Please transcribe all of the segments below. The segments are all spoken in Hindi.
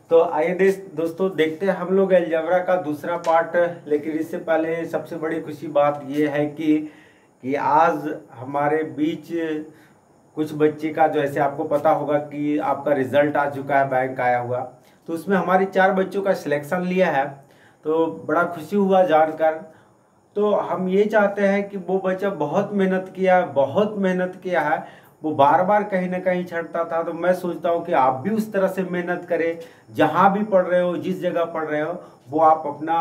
तो आइए दोस्तों देखते हैं हम लोग अलजेब्रा का दूसरा पार्ट। लेकिन इससे पहले सबसे बड़ी खुशी बात ये है कि आज हमारे बीच कुछ बच्चे का, जैसे आपको पता होगा कि आपका रिजल्ट आ चुका है, बैंक आया हुआ, तो उसमें हमारे 4 बच्चों का सिलेक्शन लिया है। तो बड़ा खुशी हुआ जानकर। तो हम ये चाहते हैं कि वो बच्चा बहुत मेहनत किया है, वो बार बार कहीं ना कहीं छंटता था। तो मैं सोचता हूँ कि आप भी उस तरह से मेहनत करें, जहाँ भी पढ़ रहे हो, जिस जगह पढ़ रहे हो, वो आप अपना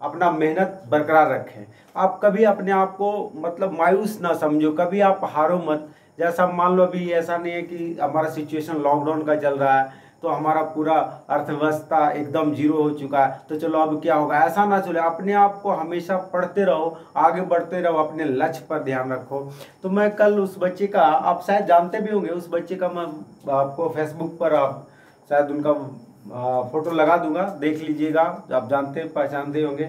अपना मेहनत बरकरार रखें। आप कभी अपने आप को मतलब मायूस ना समझो, कभी आप हारो मत। जैसा मान लो अभी ऐसा नहीं है कि हमारा सिचुएशन लॉकडाउन का चल रहा है तो हमारा पूरा अर्थव्यवस्था एकदम जीरो हो चुका है, तो चलो अब क्या होगा, ऐसा ना चले। अपने आप को हमेशा पढ़ते रहो, आगे बढ़ते रहो, अपने लक्ष्य पर ध्यान रखो। तो मैं कल उस बच्चे का, आप शायद जानते भी होंगे उस बच्चे का, मैं आपको फेसबुक पर आप शायद उनका फोटो लगा दूंगा, देख लीजिएगा, आप जानते पहचानते होंगे।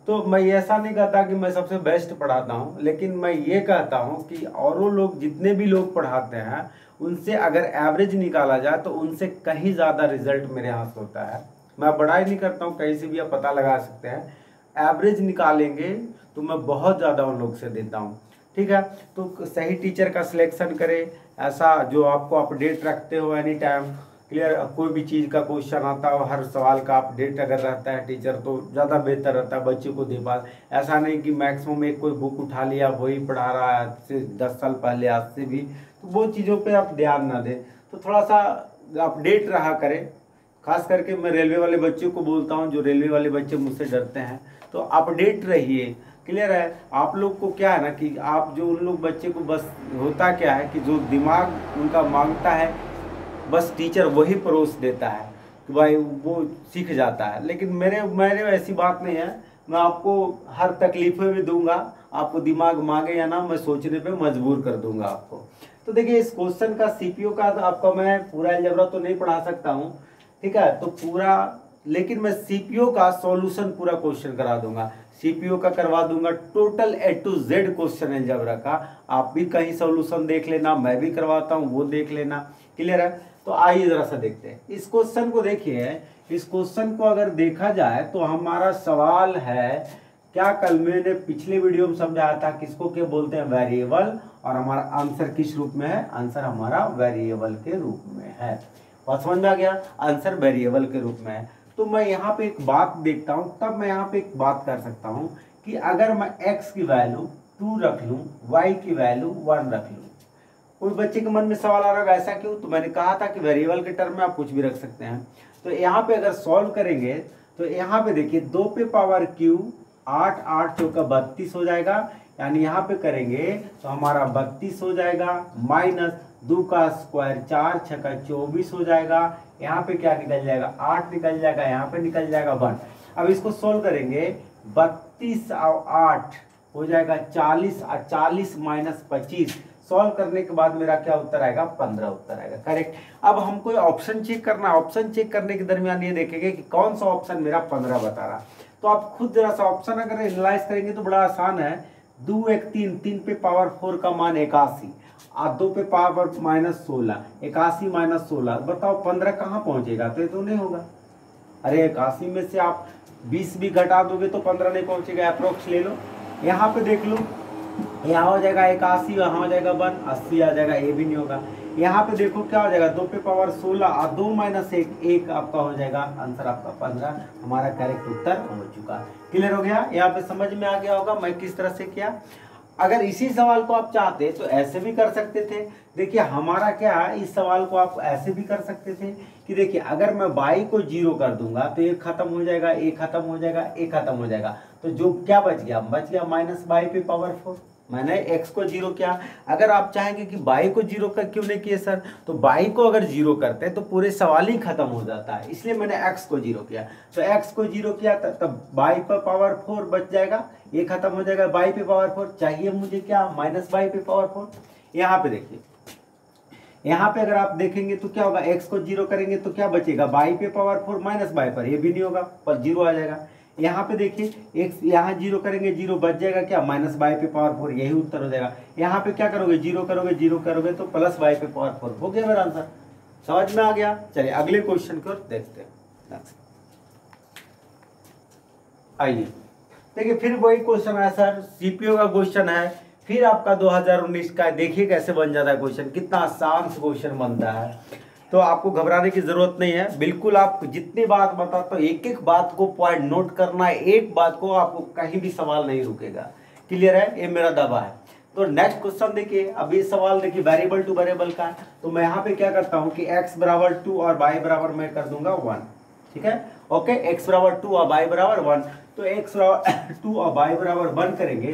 तो मैं ये ऐसा नहीं कहता कि मैं सबसे बेस्ट पढ़ाता हूँ, लेकिन मैं ये कहता हूँ कि औरों लोग, जितने भी लोग पढ़ाते हैं, उनसे अगर एवरेज निकाला जाए तो उनसे कहीं ज़्यादा रिजल्ट मेरे यहाँ से होता है। मैं बड़ाई नहीं करता हूँ, कहीं से भी आप पता लगा सकते हैं। एवरेज निकालेंगे तो मैं बहुत ज़्यादा उन लोग से देता हूँ। ठीक है, तो सही टीचर का सिलेक्शन करें, ऐसा जो आपको अपडेट रखते हो एनी टाइम। क्लियर, कोई भी चीज़ का क्वेश्चन आता हो, हर सवाल का अपडेट अगर रहता है टीचर तो ज़्यादा बेहतर रहता है बच्चे को दे पास। ऐसा नहीं कि मैक्सिमम एक कोई बुक उठा लिया वही पढ़ा रहा है, आज से 10 साल पहले, आज से भी, तो वो चीज़ों पे आप ध्यान ना दें। तो थोड़ा सा अपडेट रहा करें। खास करके मैं रेलवे वाले बच्चों को बोलता हूँ, जो रेलवे वाले बच्चे मुझसे डरते हैं, तो अपडेट रहिए। क्लियर है, आप लोग को क्या है ना कि आप जो उन लोग बच्चे को, बस होता क्या है कि जो दिमाग उनका मांगता है बस टीचर वही परोस देता है कि भाई वो सीख जाता है। लेकिन मेरे मेरे ऐसी बात नहीं है, मैं आपको हर तकलीफें भी दूंगा, आपको दिमाग मांगे या ना, मैं सोचने पे मजबूर कर दूंगा आपको। तो देखिए इस क्वेश्चन का सीपीओ का आपका मैं पूरा अलजेब्रा तो नहीं पढ़ा सकता हूँ, ठीक है, तो पूरा, लेकिन मैं सीपीओ का सॉल्यूशन पूरा क्वेश्चन करा दूंगा, सीपीओ का करवा दूंगा total A to Z question algebra का। आप भी कहीं सॉल्यूशन देख लेना, मैं भी करवाता हूँ, वो देख लेना। क्लियर है, तो आइए जरा सा देखते हैं इस क्वेश्चन को। देखिए इस क्वेश्चन को अगर देखा जाए तो हमारा सवाल है क्या, कल मैंने पिछले वीडियो में समझाया था किसको क्या बोलते हैं, वेरिएबल, और हमारा आंसर किस रूप में है, आंसर हमारा वेरिएबल के रूप में है। और समझ में आ गया, आंसर वेरिएबल के रूप में है। तो मैं यहाँ पे एक बात देखता हूँ, तब मैं यहाँ पे एक बात कर सकता हूँ कि अगर मैं x की वैल्यू 2 रख लूँ, y की वैल्यू 1 रख लूँ। कोई बच्चे के मन में सवाल आ रहा है ऐसा क्यों, तो मैंने कहा था कि वेरिएबल के टर्म में आप कुछ भी रख सकते हैं। तो यहाँ पे अगर सॉल्व करेंगे तो यहाँ पे देखिए 2 पे पावर क्यू, 8 8 चौका 32 हो जाएगा, यानी यहाँ पे करेंगे तो हमारा 32 हो जाएगा, माइनस 2 का स्क्वायर 4 छक्का 24 हो जाएगा। यहाँ पे क्या निकल जाएगा, 8 निकल जाएगा, यहाँ पे निकल जाएगा 1। अब इसको सोल्व करेंगे, 32 और 8 हो जाएगा 40, और 40 माइनस 25 सॉल्व करने के बाद मेरा क्या उत्तर आएगा, 15 उत्तर आएगा। करेक्ट। अब हमको ऑप्शन चेक करना, ऑप्शन चेक करने के दरमियान ये देखेंगे कि कौन सा ऑप्शन मेरा 15 बता रहा। तो आप खुद जरा सा ऑप्शन अगर एनालाइज करेंगे तो बड़ा आसान है। 2 1 3, 3 पे पावर 4 का मान 81, और 2 पे पावर माइनस 16, 81 माइनस 16, बताओ 15 कहाँ पहुंचेगा, तो ये तो नहीं होगा। अरे 81 में से आप 20 भी घटा दोगे तो 15 नहीं पहुंचेगा, अप्रोक्स ले लो। यहाँ पे देख लो, यहाँ हो जाएगा 81, यहाँ हो जाएगा 1, 80 आ जाएगा, ये भी नहीं होगा। यहाँ पे देखो क्या हो जाएगा, 2 पे पावर 16 और 2 माइनस 1, 1 आपका हो जाएगा, आंसर आपका 15, हमारा करेक्ट उत्तर हो चुका। क्लियर हो गया, यहाँ पे समझ में आ गया होगा मैं किस तरह से किया। अगर इसी सवाल को आप चाहते तो ऐसे भी कर सकते थे। देखिए हमारा क्या, इस सवाल को आप ऐसे भी कर सकते थे कि देखिए अगर मैं y को 0 कर दूंगा तो ये खत्म हो जाएगा, ये खत्म हो जाएगा, ये खत्म हो जाएगा, तो जो क्या बच गया, माइनस y पे पावर 4। मैंने x को 0 किया। अगर आप चाहेंगे कि y को 0 कर क्यों नहीं किए सर, तो y को अगर 0 करते हैं तो पूरे सवाल ही खत्म हो जाता है, इसलिए मैंने x को 0 किया। तो x को 0 किया तब y पे पावर 4 बच जाएगा, ये खत्म हो जाएगा, y पे पावर 4 चाहिए मुझे क्या, माइनस y पे पावर 4। यहाँ पे देखिए, यहाँ पे अगर आप देखेंगे तो क्या होगा, x को 0 करेंगे तो क्या बचेगा, y पे पावर 4 माइनस y पर, ये भी नहीं होगा, पर 0 आ जाएगा। यहाँ पे देखिए x, यहाँ 0 करेंगे 0 बच जाएगा क्या, माइनस y पे पावर 4, यही उत्तर हो जाएगा। यहाँ पे क्या करोगे, 0 करोगे, 0 करोगे तो प्लस y पे पावर 4 हो गया मेरा आंसर। समझ में आ गया। चलिए अगले क्वेश्चन की ओर देखते हैं। आइए देखिए, फिर वही क्वेश्चन है सर, सीपीओ का क्वेश्चन है, फिर आपका 2019 का। देखिए कैसे बन जाता है क्वेश्चन, कितना आसान क्वेश्चन बनता है। तो आपको घबराने की जरूरत नहीं है, बिल्कुल आप जितनी बात बताते हो एक एक बात को पॉइंट नोट करना है, एक बात को आपको कहीं भी सवाल नहीं रुकेगा। क्लियर है, ये मेरा दावा है। तो नेक्स्ट क्वेश्चन देखिए, अब ये सवाल देखिए वेरिएबल टू वेरिएबल का है। तो मैं यहाँ पे क्या करता हूँ कि x बराबर 2 और y बराबर मैं कर दूंगा 1। ठीक है, ओके, x बराबर 2 और y बराबर 1। तो x बराबर 2 और y बराबर 1 करेंगे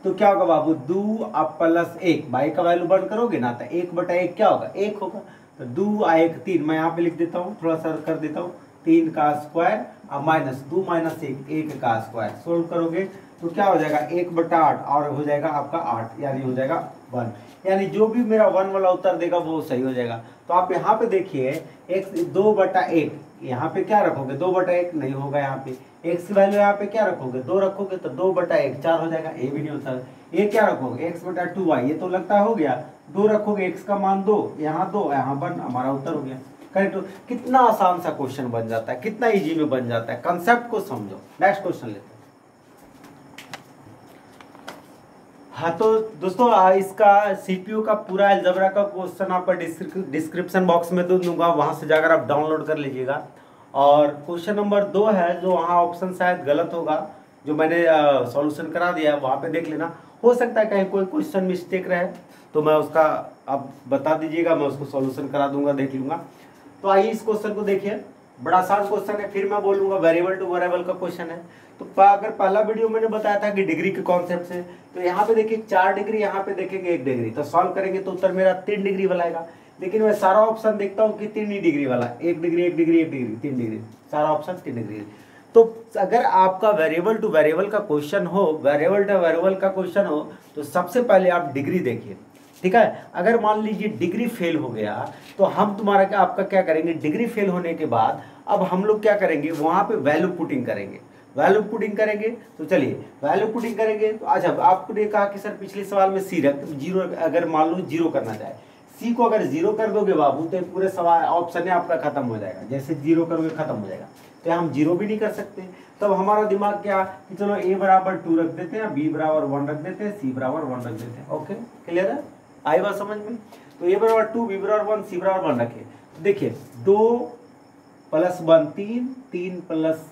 तो क्या होगा बाबू, 2 अब प्लस 1, y का वैल्यू 1 करोगे ना, तो 1/1 क्या होगा, 1 होगा। तो 2 और 1 3, मैं यहाँ पे लिख देता हूँ, थोड़ा सा कर देता हूँ, 3 का स्क्वायर और माइनस 2 माइनस 1, 1 का स्क्वायर। सोल्व करोगे तो क्या हो जाएगा, 1/8 और हो जाएगा आपका 8, यानी हो जाएगा 1। यानी जो भी मेरा 1 वाला उत्तर देगा वो सही हो जाएगा। तो आप यहाँ पे देखिए x 2/1, यहाँ पे क्या रखोगे, 2/1 नहीं होगा। यहाँ पे x की वैल्यू यहाँ पे क्या रखोगे, 2 रखोगे तो 2/1 4 हो जाएगा, ये भी नहीं होता। ये क्या रखोगे, x/2y, ये तो लगता हो गया। 2 रखोगे, x का मान 2, यहाँ 2 यहाँ 1, हमारा उत्तर हो गया करेक्ट। कितना आसान सा क्वेश्चन बन जाता है, कितना इजी में बन जाता है, कंसेप्ट को समझो। नेक्स्ट क्वेश्चन लेते हैं। हाँ तो दोस्तों इसका सीपीयू का पूरा अलजेब्रा का क्वेश्चन आपका डिस्क्रिप्शन बॉक्स में दे दूंगा, वहां से जाकर आप डाउनलोड कर लीजिएगा। और क्वेश्चन नंबर 2 है, जो वहाँ ऑप्शन शायद गलत होगा, जो मैंने सॉल्यूशन करा दिया है, वहाँ पे देख लेना। हो सकता है कहीं कोई क्वेश्चन मिस्टेक रहे तो मैं उसका आप बता दीजिएगा, मैं उसको सॉल्यूशन करा दूंगा, देख लूंगा। तो आइए इस क्वेश्चन को देखिए, बड़ा आसान क्वेश्चन है। फिर मैं बोलूंगा वेरिएबल टू वेरिएबल का क्वेश्चन है। तो अगर पहला वीडियो मैंने बताया था कि डिग्री के कॉन्सेप्ट से, तो यहाँ पे देखिए 4 डिग्री, यहाँ पे देखेंगे 1 डिग्री, तो सॉल्व करेंगे तो उत्तर मेरा 3 डिग्री वाला आएगा। लेकिन मैं सारा ऑप्शन देखता हूँ कि 3 ही डिग्री वाला, 1 डिग्री 1 डिग्री 1 डिग्री 3 डिग्री, सारा ऑप्शन 3 डिग्री। तो अगर आपका वेरिएबल टू वेरिएबल का क्वेश्चन हो, वेरिएबल टू वेरिएबल का क्वेश्चन हो, तो सबसे पहले आप डिग्री देखिए। ठीक है, अगर मान लीजिए डिग्री फेल हो गया तो हम तुम्हारा आपका क्या करेंगे, डिग्री फेल होने के बाद अब हम लोग क्या करेंगे, वहां पे वैल्यू पुटिंग करेंगे। वैल्यू पुटिंग करेंगे तो चलिए वैल्यू पुटिंग करेंगे। तो अच्छा, आपने कहा कि सर पिछले सवाल में सी रख, जीरो, अगर मान लो जीरो करना चाहे, सी को अगर जीरो कर दोगे बाबू तो पूरे सवाल ऑप्शन आपका खत्म हो जाएगा। जैसे जीरो करोगे खत्म हो जाएगा, तो हम जीरो भी नहीं कर सकते। तब हमारा दिमाग क्या कि चलो a बराबर 2 रख देते हैं, b बराबर 1 रख देते हैं, c बराबर 1 रख देते हैं। ओके, क्लियर है, आई बात समझ में। तो a बराबर 2, b बराबर 1, c बराबर 1 रखे। तो देखिए 2 + 1 3, 3 +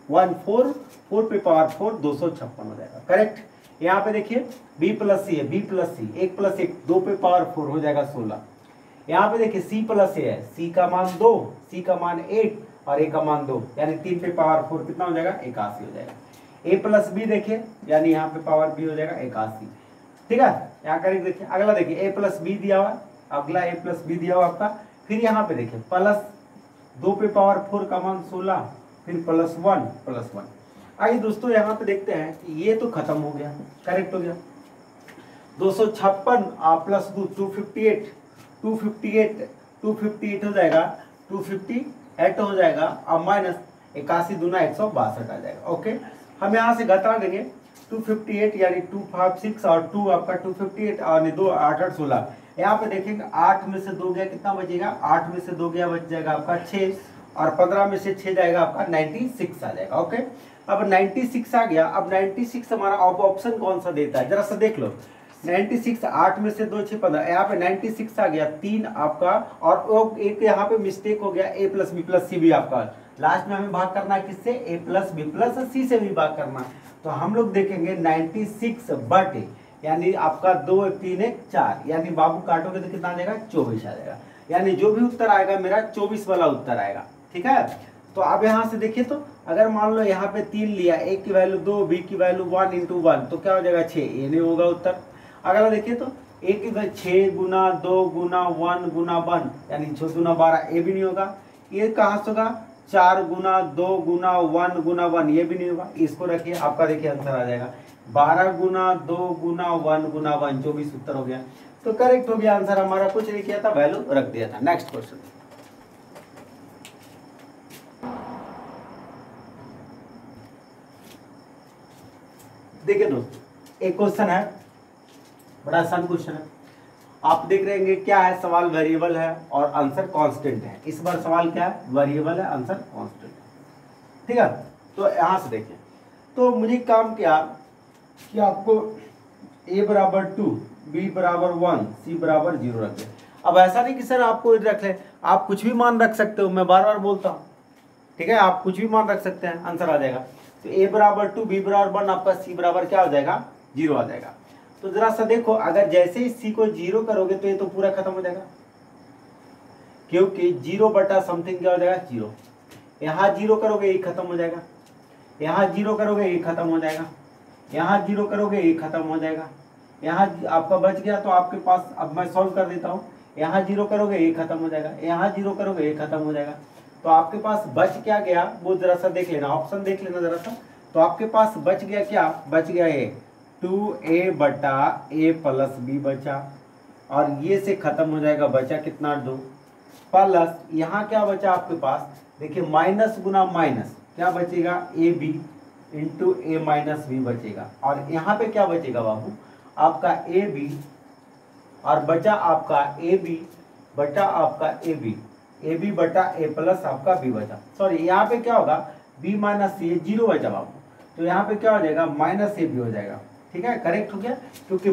1 4, 4 पे पावर 4, 256 हो जाएगा करेक्ट। यहाँ पे देखिए b + c है, b + c, 1 + 1 2 पे पावर 4 हो जाएगा 16। यहाँ पे देखिए c + a है, c का मान 2, c का मान 1 और a का मान 2, यानी 3 पे पावर 4 कितना हो जाएगा, 81 हो जाएगा। a + b देखिए, यानी यहाँ पे पावर b हो जाएगा 81। ठीक है, यहाँ करेक्ट। देखिए अगला देखिए a + b दिया हुआ, अगला a + b दिया हुआ आपका। फिर यहाँ पे देखिए प्लस 2 पे पावर 4 का मान 16, फिर +1 आइए दोस्तों यहाँ पे देखते हैं कि ये तो खत्म हो गया, करेक्ट हो गया। 256 + 2 258, 258 हो जाएगा, 258 हो जाएगा और माइनस 81 दूना 162 आ जाएगा। ओके, हम यहाँ से घटा देंगे 258, यानी 256 और 2 आपका 258 और 2 8 8 16। यहाँ पे देखेंगे 8 में से 2 गया, कितना बचेगा, 8 में से 2 गया, बच जाएगा आपका 6 और 15 में से 6 जाएगा आपका 96 आ जाएगा। ओके, अब 96 आ गया। अब 96 हमारा ऑप्शन कौन सा देता है, जरा सा देख लो। 96 8 में से 2 6 15, यहाँ पे 96 आ गया 3 आपका, और एक यहाँ पे मिस्टेक हो गया, a + b + c भी आपका। लास्ट में हमें भाग करना है किससे, a + b + c से भी भाग करना है। तो हम लोग देखेंगे 96 बटे, यानी आपका 2 3 1 4, यानी बाबू काटोगे तो कितना आ जाएगा, 24 आ जाएगा। यानी जो भी उत्तर आएगा मेरा 24 वाला उत्तर आएगा। ठीक है, तो अब यहाँ से देखिए, तो अगर मान लो यहाँ पे 3 लिया, a की वैल्यू 2, b की वैल्यू 1 × 1, तो क्या हो जाएगा 6, ये नहीं होगा उत्तर। अगला देखिए तो a की वैल्यू 6 × 2 × 1 × 1, यानी 6 दूना 12, ये भी नहीं होगा। ये कहाँ से होगा, 4 × 2 × 1 × 1, ये भी नहीं होगा। इसको रखिए, आपका देखिए आंसर आ जाएगा 12 × 2 × 1 × 1, 24 उत्तर हो गया। तो करेक्ट हो गया आंसर हमारा, कुछ नहीं किया था, वैल्यू रख दिया था। नेक्स्ट क्वेश्चन देखिए दोस्तों, एक क्वेश्चन है, बड़ा आसान क्वेश्चन है। आप देख रहे होंगे क्या है, सवाल वेरिएबल है और आंसर कांस्टेंट है। इस बार सवाल क्या है, वेरिएबल है, आंसर कांस्टेंट है। ठीक है, तो यहां से देखें, तो मुझे काम किया कि आपको a बराबर 2, b बराबर 1, c बराबर 0 रख लें। अब ऐसा नहीं कि सर आपको रख लें, आप कुछ भी मान रख सकते हो, मैं बार बार बोलता हूँ। ठीक है, आप कुछ भी मान रख सकते हैं, आंसर आ जाएगा। तो a बराबर 2, b बराबर 1, आपका c बराबर क्या हो जाएगा, 0 आ जाएगा। तो जरा सा देखो, अगर जैसे ही c को 0 करोगे तो ये तो पूरा खत्म हो जाएगा, क्योंकि 0 बटा समथिंग क्या हो जाएगा, 0। यहाँ 0 करोगे ये खत्म हो जाएगा, यहाँ 0 करोगे ये खत्म हो जाएगा, यहाँ 0 करोगे ये खत्म हो जाएगा, यहाँ आपका बच गया। तो आपके पास, अब मैं सॉल्व कर देता हूँ, यहाँ 0 करोगे ये खत्म हो जाएगा, यहाँ 0 करोगे ये खत्म हो जाएगा। तो आपके पास बच क्या गया वो जरा सा देख लेना, ऑप्शन देख लेना जरा सा। तो आपके पास बच गया क्या, बच गया ये 2a बटा a प्लस b बचा, और ये से खत्म हो जाएगा, बचा कितना 2, प्लस यहाँ क्या बचा आपके पास, देखिए माइनस गुना माइनस क्या बचेगा, A B into A minus B बचेगा। और यहाँ पे क्या बचेगा बाबू, आपका ए बी, और बचा आपका ए बी बटा आपका ए बी बटा ए प्लस आपका बी बचा। सॉरी, यहाँ पे क्या होगा, बी माइनस सी, 0 बचा बाबू, तो यहाँ पे क्या हो जाएगा, माइनस ए बी हो जाएगा। ठीक है, करेक्ट हो गया, क्योंकि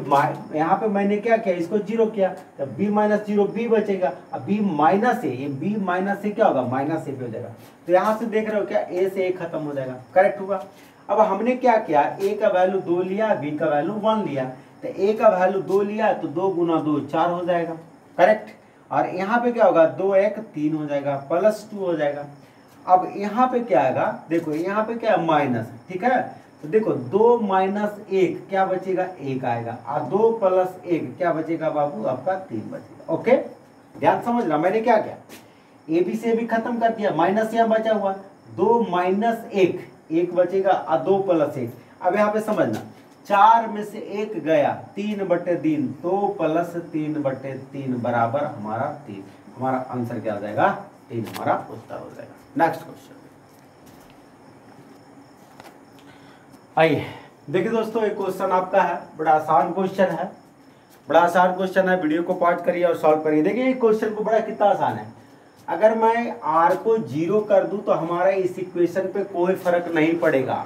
यहाँ पे मैंने क्या किया, इसको 0 किया, तो b माइनस 0 b बचेगा। अब b माइनस ए, ये b माइनस से क्या होगा, माइनस ए हो जाएगा। तो यहाँ से देख रहे हो क्या, a से a खत्म हो जाएगा, करेक्ट होगा। अब हमने क्या किया, a का वैल्यू 2 लिया, b का वैल्यू 1 लिया, तो a का वैल्यू 2 लिया तो 2 गुना 2 4 हो जाएगा, करेक्ट। और यहाँ पे क्या होगा, 2 1 3 हो जाएगा, प्लस 2 हो जाएगा। अब यहाँ पे क्या आएगा, देखो यहाँ पे क्या है, माइनस। ठीक है, तो देखो 2 माइनस 1 क्या बचेगा, 1 आएगा, और 2 प्लस 1 क्या बचेगा बाबू, आपका 3 बचेगा। ओके, ध्यान समझना, मैंने क्या किया, ए बी से भी खत्म कर दिया, माइनस यहाँ बचा हुआ 2 माइनस 1, 1 बचेगा, और 2 प्लस 1। अब यहाँ पे समझना, 4 में से 1 गया, 3/3, 2 प्लस 3/3 बराबर हमारा 3। हमारा आंसर क्या हो जाएगा, 3 हमारा उत्तर हो जाएगा। नेक्स्ट क्वेश्चन आइए, देखिए दोस्तों, एक क्वेश्चन आपका है, बड़ा आसान क्वेश्चन है, बड़ा आसान क्वेश्चन है। वीडियो को पॉज करिए और सॉल्व करिए। देखिए क्वेश्चन को बड़ा कितना आसान है। अगर मैं r को 0 कर दूं तो हमारा इस इक्वेशन पे कोई फर्क नहीं पड़ेगा,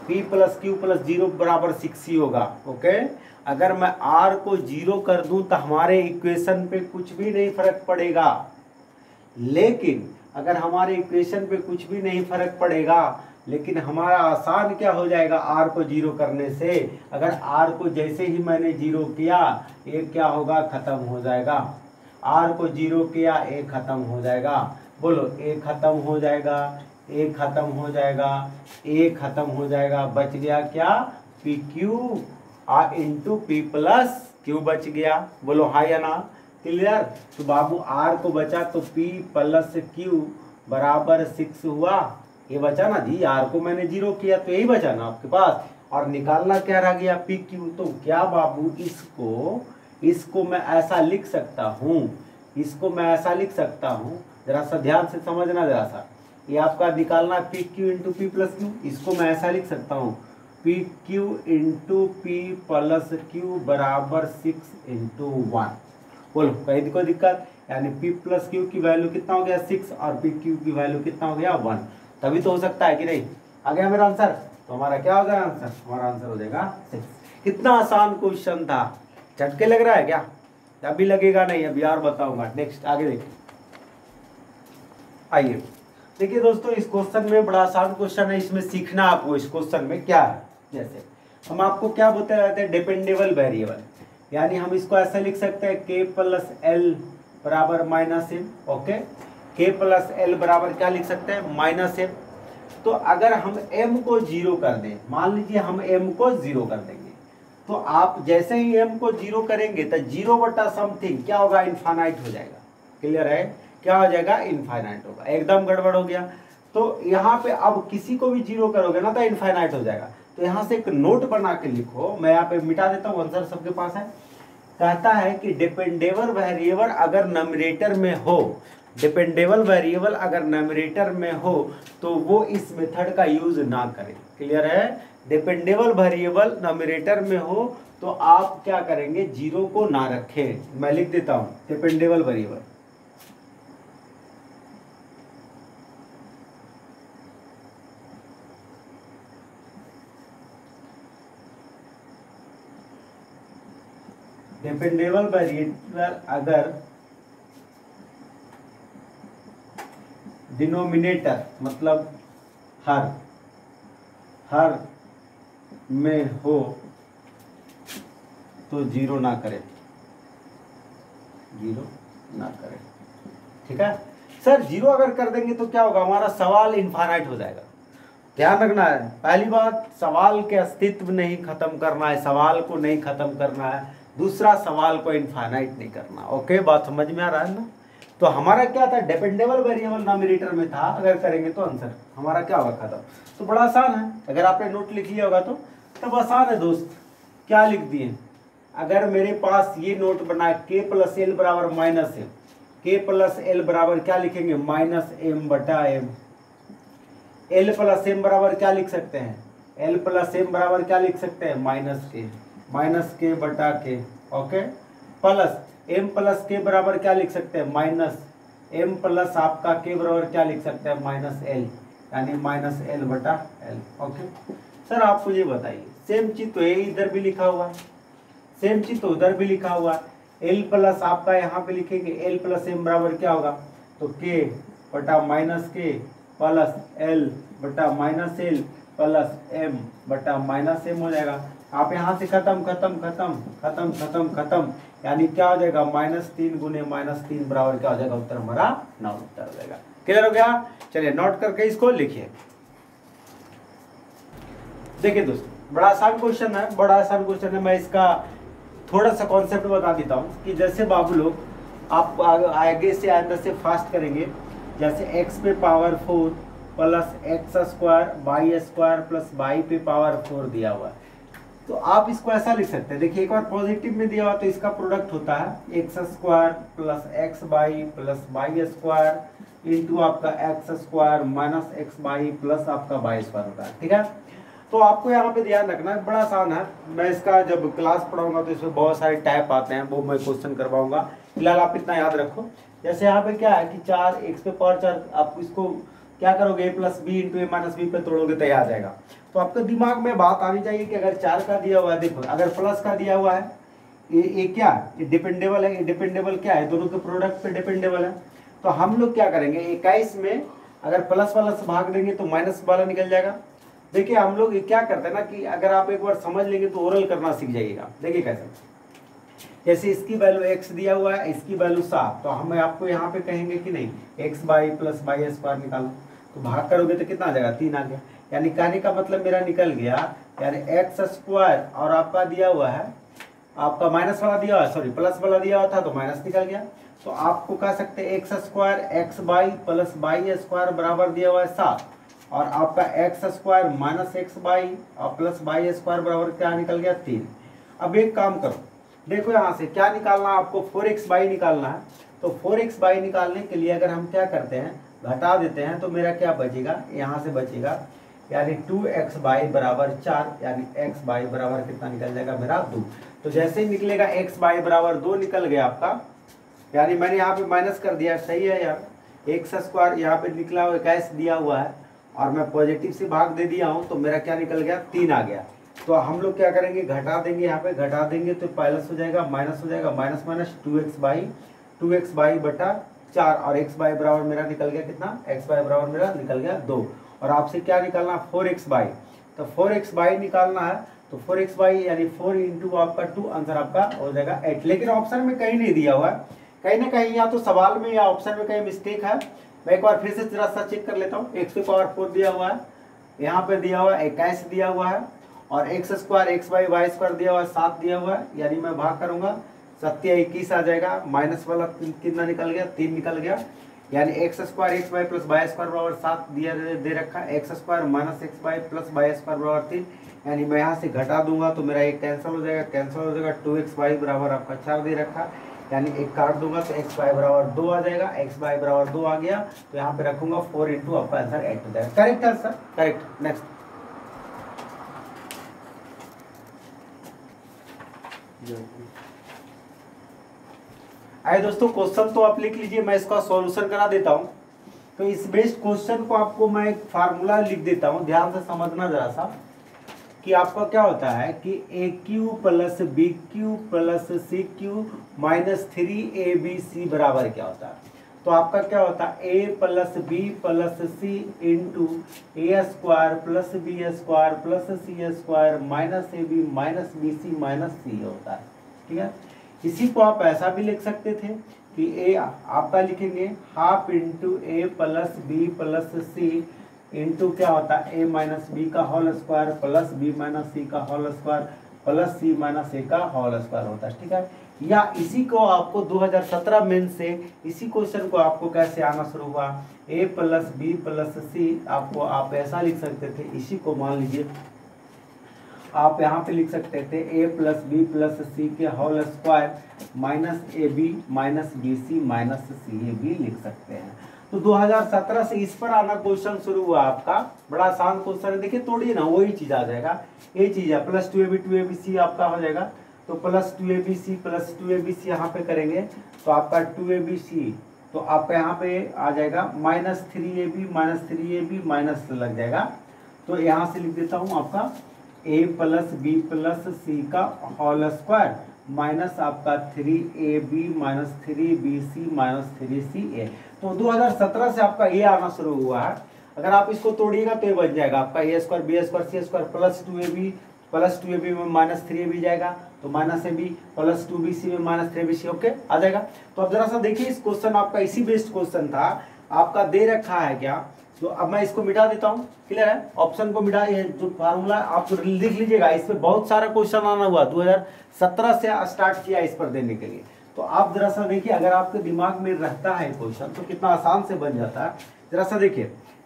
p प्लस क्यू प्लस 0 बराबर 6 ही होगा। ओके, अगर मैं r को 0 कर दूं तो हमारे इक्वेशन पे कुछ भी नहीं फर्क पड़ेगा। लेकिन अगर हमारे इक्वेशन पे कुछ भी नहीं फर्क पड़ेगा, लेकिन हमारा आसान क्या हो जाएगा, r को 0 करने से। अगर r को जैसे ही मैंने 0 किया, ये क्या होगा, खत्म हो जाएगा। r को 0 किया, ए खत्म हो जाएगा, बोलो ए खत्म हो जाएगा, ए खत्म हो जाएगा, ए खत्म हो जाएगा। बच गया क्या, P Q into P plus Q बच गया, बोलो हाँ या ना, क्लियर। तो बाबू r को बचा तो p प्लस क्यू बराबर 6 हुआ, ये बचा ना जी, r को मैंने 0 किया तो यही बचा ना आपके पास। और निकालना क्या रह गया, पी क्यू। तो क्या बाबू, इसको मैं ऐसा लिख सकता हूँ, इसको मैं ऐसा लिख सकता हूँ, जरा सा ध्यान से समझना जरा सा। ये आपका निकालना P Q into P plus Q, इसको मैं ऐसा लिख सकता हूँ, P Q into P plus Q बराबर 6 इंटू 1। बोलो कहीं कोई दिक्कत, यानी p प्लस क्यू की वैल्यू कितना हो गया 6, और p क्यू की वैल्यू कितना हो गया 1। तभी तो हो सकता है कि नहीं। आ गया मेरा आंसर, तो हमारा क्या हो गया आंसर, हमारा आंसर हो जाएगा 6। कितना आसान क्वेश्चन था, झटके लग रहा है क्या, अभी लगेगा नहीं, अभी यार बताऊंगा। नेक्स्ट आगे देखिए, आइए देखिए दोस्तों, इस क्वेश्चन में बड़ा आसान क्वेश्चन है, इसमें सीखना आपको इस क्वेश्चन में क्या है। जैसे हम आपको क्या बोलते रहते हैं, डिपेंडेबल वेरिएबल, यानी हम इसको ऐसे लिख सकते हैं k प्लस एल बराबर minus M. Okay, k plus L बराबर क्या लिख सकते हैं, माइनस एम। तो अगर हम m को 0 कर दें, मान लीजिए हम m को 0 कर देंगे, तो आप जैसे ही m को 0 करेंगे तो 0 बटा समथिंग क्या होगा, इनफाइनाइट हो जाएगा। क्लियर है, क्या हो जाएगा, इनफाइनाइट होगा। एकदम गड़बड़ हो गया। तो यहाँ पे अब किसी को भी 0 करोगे ना तो इनफाइनाइट हो जाएगा। तो यहाँ से एक नोट बना के लिखो, मैं यहाँ पे मिटा देता हूँ, आंसर सबके पास है। कहता है कि डिपेंडेबल वेरिएबल अगर नंबरेटर में हो, डिपेंडेबल वेरिएबल अगर नंबरेटर में हो तो वो इस मेथड का यूज ना करें। क्लियर है, डिपेंडेबल वेरिएबल नंबरेटर में हो तो आप क्या करेंगे, जीरो को ना रखें। मैं लिख देता हूँ डिपेंडेबल वेरिएबल। डिपेंडेबल वेरिएबल अगर डिनोमिनेटर मतलब हर में हो तो जीरो ना करें, जीरो ना करें। ठीक है सर, जीरो अगर कर देंगे तो क्या होगा, हमारा सवाल इनफाइनाइट हो जाएगा। ध्यान रखना है, पहली बात सवाल के अस्तित्व नहीं खत्म करना है, सवाल को नहीं खत्म करना है। दूसरा, सवाल को इनफाइनाइट नहीं करना। ओके, बात समझ में आ रहा है ना। तो हमारा क्या था, डिपेंडेबल वेरिएबल नॉमिनेटर में था, अगर करेंगे तो आंसर हमारा क्या होगा, खत्म। तो बड़ा आसान है, अगर आपने नोट लिख लिया होगा तो तब आसान है दोस्त। क्या लिख दिए, अगर मेरे पास ये नोट बना k प्लस एल बराबर minus M, k plus L बराबर क्या लिखेंगे, माइनस एम बटा एम। एल प्लस एम बराबर क्या लिख सकते हैं, एल प्लस एम बराबर क्या लिख सकते हैं, माइनस के बटा के। ओके, प्लस एम प्लस के बराबर क्या लिख सकते हैं, माइनस एम प्लस आपका के बराबर क्या लिख सकते हैं, माइनस एल, यानी माइनस एल बटा एल। ओके सर, आपको ये बताइए, सेम चीज तो इधर भी लिखा हुआ है, सेम चीज तो उधर भी लिखा हुआ है। एल प्लस आपका यहाँ पे लिखेंगे एल प्लस एम बराबर क्या होगा, तो के बटा माइनस के प्लस एल बटा माइनस एल प्लस एम बटा माइनस एम हो जाएगा। आप यहाँ से खत्म खत्म खत्म खत्म खत्म खत्म, यानी क्या हो जाएगा, -3 गुने -3 बराबर क्या हो जाएगा, उत्तर हमारा 9 उत्तर हो जाएगा। क्लियर हो गया, चलिए नोट करके इसको लिखिए। देखिए दोस्तों, बड़ा आसान क्वेश्चन है, बड़ा आसान क्वेश्चन है। मैं इसका थोड़ा सा कॉन्सेप्ट बता देता हूँ कि जैसे बाबू लोग आप आगे से अंदर से फास्ट करेंगे, जैसे x पे power 4 plus X square Y square plus Y पे पावर 4 दिया हुआ है, तो आप इसको ऐसा लिख सकते हैं। देखिए, एक बार पॉजिटिव में दिया हुआ तो इसका प्रोडक्ट होता है x square plus X Y plus Y square into आपका X square minus X Y plus आपका वाई स्क्वायर होता है। ठीक है, तो आपको यहाँ पे ध्यान रखना है, बड़ा आसान है। मैं इसका जब क्लास पढ़ाऊंगा तो इसमें बहुत सारे टाइप आते हैं, वो मैं क्वेश्चन करवाऊंगा। फिलहाल आप इतना याद रखो, जैसे यहाँ पे क्या है कि 4 x पे पावर 4, आप इसको क्या करोगे, a plus B into A minus B पे तोड़ोगे तो आ जाएगा। तो आपके दिमाग में बात आनी चाहिए कि अगर 4 का दिया हुआ है, देखो अगर प्लस का दिया हुआ है, ये क्या, ये डिपेंडेबल है, ये डिपेंडेबल क्या है, दोनों के प्रोडक्ट पे डिपेंडेबल है। तो हम लोग क्या करेंगे, 21 में अगर प्लस वाला से भाग देंगे तो माइनस वाला निकल जाएगा। देखिए, हम लोग क्या करते हैं ना कि अगर आप एक बार समझ लेंगे तो ओरल करना सीख जाइएगा। देखिए कैसे, जैसे इसकी वैल्यू x दिया हुआ है, इसकी वैल्यू 7, तो हम आपको यहाँ पे कहेंगे कि नहीं x by plus Y square निकालो, तो भाग करोगे तो कितना आ जाएगा, 3 आ गया। यानी कहने का मतलब मेरा निकल गया, यानी एक्स स्क्वायर और आपका दिया हुआ है, आपका माइनस वाला दिया हुआ है, सॉरी प्लस वाला दिया हुआ था तो माइनस निकल गया। तो आपको कह सकते हैं X square x by plus Y square बराबर दिया हुआ है 7, और आपका X square minus x by और प्लस वाई स्क्वायर बराबर क्या निकल गया, 3। अब एक काम करो, देखो यहाँ से क्या निकालना है आपको, 4x बाई निकालना है। तो 4x बाई निकालने के लिए अगर हम क्या करते हैं, घटा देते हैं, तो मेरा क्या बचेगा, यहाँ से बचेगा, यानी 2x बाई बराबर 4, यानी x बाई बराबर कितना निकल जाएगा मेरा 2। तो जैसे ही निकलेगा x बाई बराबर 2 निकल गया आपका, यानी मैंने यहाँ पे माइनस कर दिया, सही है यार, एक्स स्क्वायर यहाँ पे निकला हुआ 21 दिया हुआ है और मैं पॉजिटिव से भाग दे दिया हूँ, तो मेरा क्या निकल गया, 3 आ गया। तो हम लोग क्या करेंगे, घटा देंगे, यहाँ पे घटा देंगे तो प्लस हो जाएगा, माइनस हो जाएगा, माइनस माइनस 2x बाई बटा 4, और x बाई बराबर मेरा निकल गया कितना, x बाई बराबर मेरा निकल गया 2। और आपसे क्या निकालना, 4x बाई, तो 4x बाई निकालना है, तो 4x बाई यानी 4 इंटू आपका 2, आंसर आपका हो जाएगा 8। लेकिन ऑप्शन में कहीं नहीं दिया हुआ है, कहीं ना कहीं या तो सवाल में या ऑप्शन में कहीं मिस्टेक है। मैं एक बार फिर से जरा सा चेक कर लेता हूँ। x पे पावर 4 दिया हुआ है, यहाँ पे दिया हुआ है 21 दिया हुआ है, और X square x by Y square दिया हुआ है 7 दिया हुआ है, यानी मैं भाग करूंगा 7 या 21 आ जाएगा, माइनस वाला कितना निकल गया, 3 निकल गया, यानी x square x by plus Y square बराबर 7 दिया दे रखा है, x square minus x by plus Y square बराबर 3, यानी मैं यहाँ से घटा दूंगा तो मेरा एक कैंसिल हो जाएगा, 2x बाई बराबर आपका 4 दे रखा, यानी एक काट दूंगा तो x बाई बराबर 2 आ जाएगा, x बाई बराबर 2 आ गया, तो यहाँ पे रखूंगा 4 इंटू आपका आंसर 8 हो जाएगा। Correct answer, correct. नेक्स्ट आइए दोस्तों, क्वेश्चन तो आप लिख लीजिए, मैं इसका सॉल्यूशन करा देता हूँ। तो इस बेस्ड क्वेश्चन को आपको मैं एक फार्मूला लिख देता हूँ, ध्यान से समझना जरा सा कि आपका क्या होता है कि a cube plus b cube plus c cube minus 3ab बराबर क्या होता है। तो आपका क्या होता है a plus b plus c into a square plus b square plus c square minus a b minus b c minus c होता है। ठीक है, इसी को आप ऐसा भी लिख सकते थे कि ए आपका लिखेंगे half into a plus b plus c into क्या होता है ए माइनस बी का whole square plus b minus c का whole square plus c minus a का होल स्क्वायर होता है। ठीक है, या इसी को आपको 2017 मेन से इसी क्वेश्चन को आपको कैसे आना शुरू हुआ, ए प्लस बी प्लस सी आपको आप ऐसा लिख सकते थे। इसी को मान लीजिए आप यहाँ पे लिख सकते थे a plus b plus c के whole square minus a b minus b c minus c a भी लिख सकते हैं। तो 2017 से इस पर आना क्वेश्चन शुरू हुआ आपका, बड़ा आसान क्वेश्चन है। देखिए तोड़िए ना, वही चीज आ जाएगा, ये चीज है प्लस 2ab आपका हो जाएगा। तो प्लस 2abc यहाँ पे करेंगे तो आपका 2abc, तो आपका यहाँ पे आ जाएगा माइनस 3ab माइनस लग जाएगा। तो यहाँ से लिख देता हूँ आपका a प्लस बी प्लस सी का होल स्क्वायर माइनस आपका 3ab minus 3bc minus 3ca। तो 2017 से आपका ये आना शुरू हुआ है। अगर आप इसको तोड़िएगा तो ये बन जाएगा आपका a square b square c square plus 2ab में माइनस 3ab जाएगा तो minus a B plus 2bc में माइनस 3bc ओके आ जाएगा। तो अब जरा सा देखिए, इस क्वेश्चन आपका इसी बेस्ड क्वेश्चन था, आपका दे रखा है क्या। तो अब मैं इसको मिटा देता हूँ, क्लियर है, ऑप्शन को मिटा, ये जो फार्मूला आप लिख लीजिएगा। इस पर बहुत सारा क्वेश्चन आना हुआ, 2017 से स्टार्ट किया इस पर देने के लिए। तो आप जरा सा देखिए, अगर आपके दिमाग में रहता है क्वेश्चन तो कितना आसान से बन जाता है। जरा सा देखिए,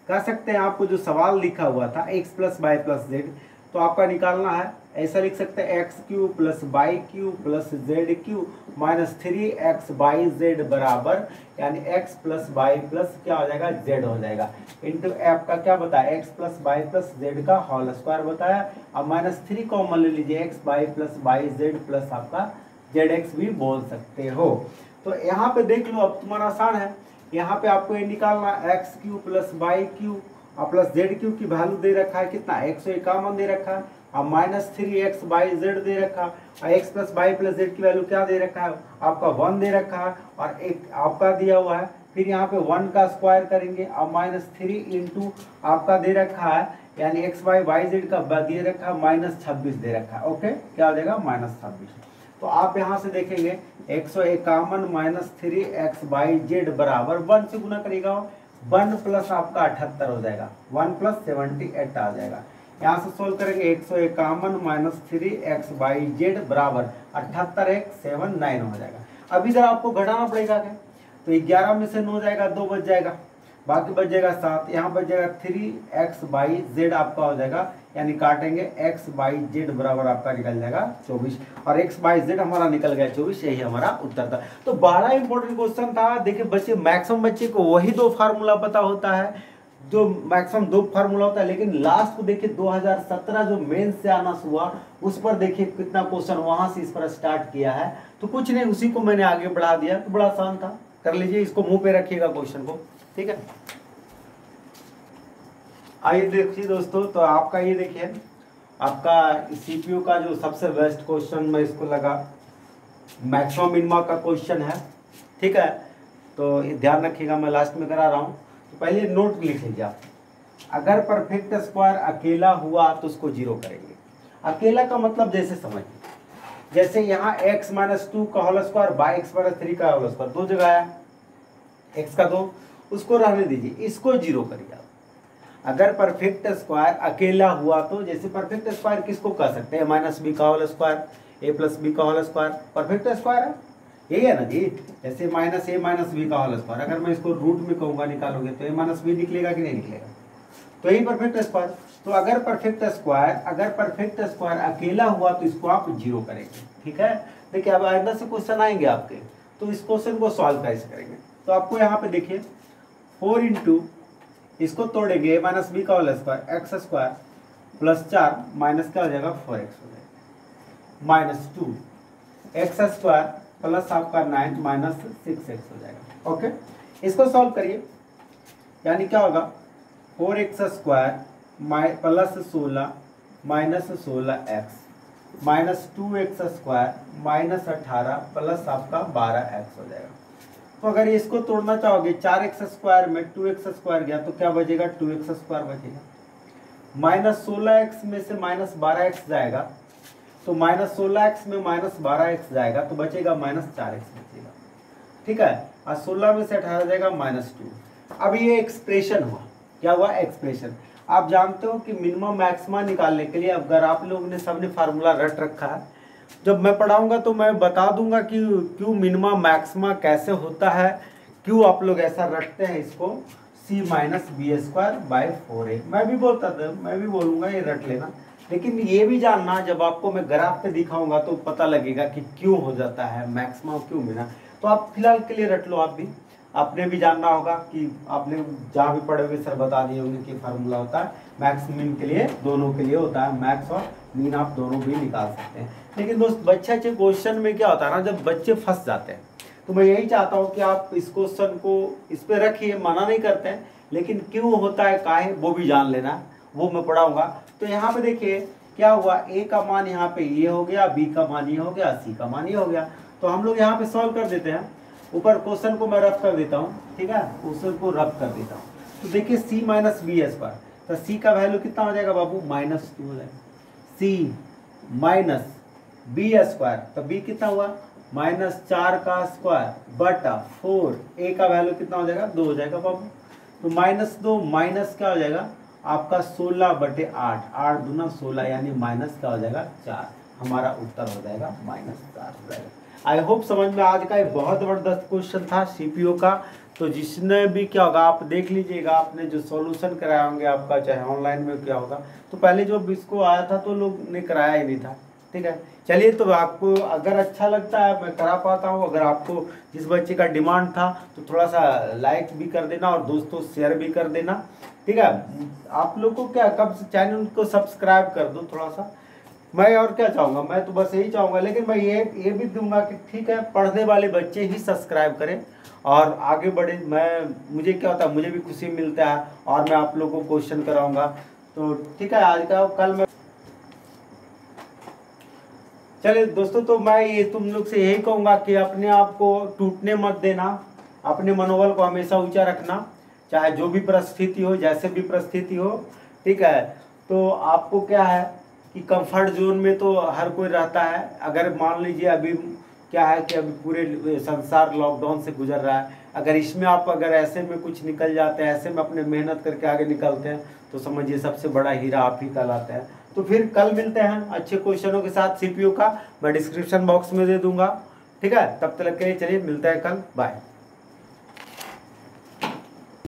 कह सकते हैं आपको जो सवाल लिखा हुआ था x plus y plus z, तो आपका निकालना है, ऐसा लिख सकते हैं x cube plus y cube plus z cube minus 3x y z बराबर, यानी x प्लस वाई प्लस क्या हो जाएगा z हो जाएगा, इंटू एफ का क्या बताया x plus y plus z का होल स्क्वायर बताया। अब माइनस 3 कॉमन ले लीजिए, x Y plus y z plus आपका जेड भी बोल सकते हो। तो यहाँ पे देख लो, अब तुम्हारा आसान है, यहाँ पे आपको ये निकालना x cube plus y cube और प्लस जेड क्यू की वैल्यू दे रखा है कितना 151 दे रखा है, और माइनस 3x वाई जेड दे रखा है, और x plus y plus z की वैल्यू क्या दे रखा है आपका 1 दे रखा है, और एक आपका दिया हुआ है। फिर यहाँ पे 1 का स्क्वायर करेंगे और माइनस 3 इंटू आपका दे रखा है, यानी एक्स वाई वाई जेड का दे रखा है माइनस 26 दे रखा है। ओके, क्या हो जाएगा माइनस 26। तो आप यहाँ से देखेंगे 151 माइनस 3x वाई जेड बराबर 1 से गुना करेगा, 1 प्लस आपका 78 हो जाएगा, 1 प्लस 78 आ जाएगा। यहाँ से सोल्व करेंगे 151 माइनस 3x वाई जेड बराबर 78 179 हो जाएगा। अब इधर आपको घटाना पड़ेगा क्या, तो 11 में से 9 जाएगा, 2 बच जाएगा, बाकी बच जाएगा 7, यहाँ बच जाएगा 3x वाई जेड आपका हो जाएगा, यानी काटेंगे x वाई जेड बराबर आपका निकल जाएगा 24, और x वाई जेड हमारा निकल गया 24, यही हमारा उत्तर था। तो बड़ा इंपॉर्टेंट क्वेश्चन था। देखिए बच्चे, मैक्सिमम बच्चे को वही 2 फार्मूला पता होता है, जो मैक्सिमम 2 फार्मूला होता है, लेकिन लास्ट को देखिए 2017 जो मेन से आना हुआ उस पर देखिए कितना क्वेश्चन वहां से इस पर स्टार्ट किया है। तो कुछ नहीं, उसी को मैंने आगे बढ़ा दिया, तो बड़ा आसान था, कर लीजिए, इसको मुंह पे रखिएगा क्वेश्चन को, ठीक है। आइए देखिए दोस्तों, तो आपका ये देखिए, आपका सीपीयू का जो सबसे बेस्ट क्वेश्चन मैं इसको लगा, मैक्सिमम मिनिमा का क्वेश्चन है, ठीक है। तो ये ध्यान रखिएगा, मैं लास्ट में करा रहा हूँ। तो पहले नोट लिख लीजिए आप, अगर परफेक्ट स्क्वायर अकेला हुआ तो उसको 0 करेंगे। अकेला का मतलब जैसे समझिए, जैसे यहाँ x माइनस 2 का whole square by x minus 3 का होल स्क्वायर, 2 जगह आया, x का 2, उसको रहने दीजिए, इसको 0 करिए आप। अगर परफेक्ट स्क्वायर अकेला हुआ तो, जैसे परफेक्ट स्क्वायर किसको कह सकते हैं, माइनस बी का होल स्क्वायर ए प्लस बी का होल स्क्वायर परफेक्ट स्क्वायर है, यही है ना जी। जैसे माइनस ए माइनस बी का होल स्क्वायर, अगर मैं इसको रूट में कहूँगा निकालोगे तो ए माइनस बी निकलेगा कि नहीं निकलेगा, तो यही परफेक्ट स्क्वायर। तो अगर परफेक्ट स्क्वायर अकेला हुआ तो इसको आप 0 करेंगे, ठीक है। देखिए अब आइंदा से क्वेश्चन आएंगे आपके, तो इस क्वेश्चन को सॉल्व कैसे करेंगे। तो आपको यहाँ पे देखिए 4 इंटू, इसको तोड़ेंगे माइनस बी का whole square x square plus 4 minus क्या हो जाएगा 4x हो जाएगा, माइनस 2 एक्स स्क्वायर प्लस आपका 9 माइनस 6x हो जाएगा। ओके, इसको सॉल्व करिए, यानी क्या होगा 4x square plus 16 minus 16x minus 2x square minus 18 plus आपका 12x हो जाएगा। तो अगर इसको तोड़ना चाहोगे 4x स्क्वायर में 2x स्क्वायर गया तो क्या बचेगा 2x स्क्वायर बचेगा, माइनस 16x में से माइनस 12x जाएगा तो माइनस 16x में माइनस 12x जाएगा तो बचेगा माइनस 4x बचेगा। ठीक है, और 16 में से 18 जाएगा माइनस 2। अब ये एक्सप्रेशन हुआ, क्या हुआ एक्सप्रेशन। आप जानते हो कि मिनिमम मैक्सिमा निकालने के लिए अगर आप लोगों ने सबने फार्मूला रट रखा है, जब मैं पढ़ाऊंगा तो मैं बता दूंगा कि क्यों मिनिमम मैक्सिमा कैसे होता है, क्यों आप लोग ऐसा रटते हैं इसको c minus b square by 4a। मैं भी बोलता था, मैं भी बोलूंगा ये रट लेना, लेकिन ये भी जानना जब आपको मैं ग्राफ पे दिखाऊंगा तो पता लगेगा कि क्यों हो जाता है मैक्सिमम, क्यों मिला। तो आप फिलहाल के लिए रट लो, आप भी आपने भी जानना होगा कि आपने जहाँ भी पढ़े हुए सर बता दिए होंगे कि फार्मूला होता है मैक्स मिन के लिए, दोनों के लिए होता है, मैक्स और मीन आप दोनों भी निकाल सकते हैं। लेकिन दोस्त बच्चे अच्छे क्वेश्चन में क्या होता है ना, जब बच्चे फंस जाते हैं, तो मैं यही चाहता हूँ कि आप इस क्वेश्चन को इस पे रखिए, मना नहीं करते हैं, लेकिन क्यों होता है काहे वो भी जान लेना, वो मैं पढ़ाऊंगा। तो यहाँ पे देखिए क्या हुआ, ए का मान यहाँ पे ये हो गया, बी का मान ये हो गया, सी का मान ये हो गया। तो हम लोग यहाँ पे सॉल्व कर देते हैं, ऊपर क्वेश्चन को मैं रफ कर देता हूँ, ठीक है, क्वेश्चन को रफ कर देता हूँ। तो देखिए c माइनस बी स्क्वायर, तो c का वैल्यू कितना हो जाएगा बाबू माइनस 2 हो जाएगा, c माइनस बी स्क्वायर, तो b कितना हुआ माइनस 4 का स्क्वायर बटा 4, a का वैल्यू कितना हो जाएगा 2 हो जाएगा बाबू। तो माइनस 2 माइनस क्या हो जाएगा आपका 16 बटे 8, 8 दूना 16 यानी माइनस क्या हो जाएगा 4, हमारा उत्तर हो जाएगा माइनस 4 हो जाएगा। आई होप समझ में आज का एक बहुत ज़बरदस्त क्वेश्चन था सीपीओ का। तो जिसने भी क्या होगा आप देख लीजिएगा, आपने जो सॉल्यूशन कराया होंगे आपका चाहे ऑनलाइन में क्या होगा, तो पहले जो इसको आया था तो लोग ने कराया ही नहीं था। ठीक है, चलिए, तो आपको अगर अच्छा लगता है मैं करा पाता हूँ, अगर आपको जिस बच्चे का डिमांड था तो थोड़ा सा लाइक भी कर देना और दोस्तों शेयर भी कर देना। ठीक है, आप लोग को क्या कब चैनल को सब्सक्राइब कर दो थोड़ा सा, मैं और क्या चाहूँगा, मैं तो बस यही चाहूँगा। लेकिन मैं ये भी दूंगा कि ठीक है पढ़ने वाले बच्चे ही सब्सक्राइब करें और आगे बढ़े। मुझे क्या होता है, मुझे भी खुशी मिलता है और मैं आप लोगों को क्वेश्चन कराऊंगा। तो ठीक है, आज का कल मैं चलिए दोस्तों, तो मैं ये तुम लोग से यही कहूँगा कि अपने आप को टूटने मत देना, अपने मनोबल को हमेशा ऊंचा रखना, चाहे जो भी परिस्थिति हो, जैसे भी परिस्थिति हो। ठीक है, तो आपको क्या है कि कंफर्ट जोन में तो हर कोई रहता है। अगर मान लीजिए अभी क्या है कि अभी पूरे संसार लॉकडाउन से गुजर रहा है, अगर इसमें आप अगर ऐसे में कुछ निकल जाते हैं, ऐसे में अपने मेहनत करके आगे निकलते हैं, तो समझिए सबसे बड़ा हीरा आप ही कहलाते हैं। तो फिर कल मिलते हैं अच्छे क्वेश्चनों के साथ। सीपीयू का मैं डिस्क्रिप्शन बॉक्स में दे दूंगा। ठीक है, तब तक के लिए चलिए मिलते हैं कल, बाय।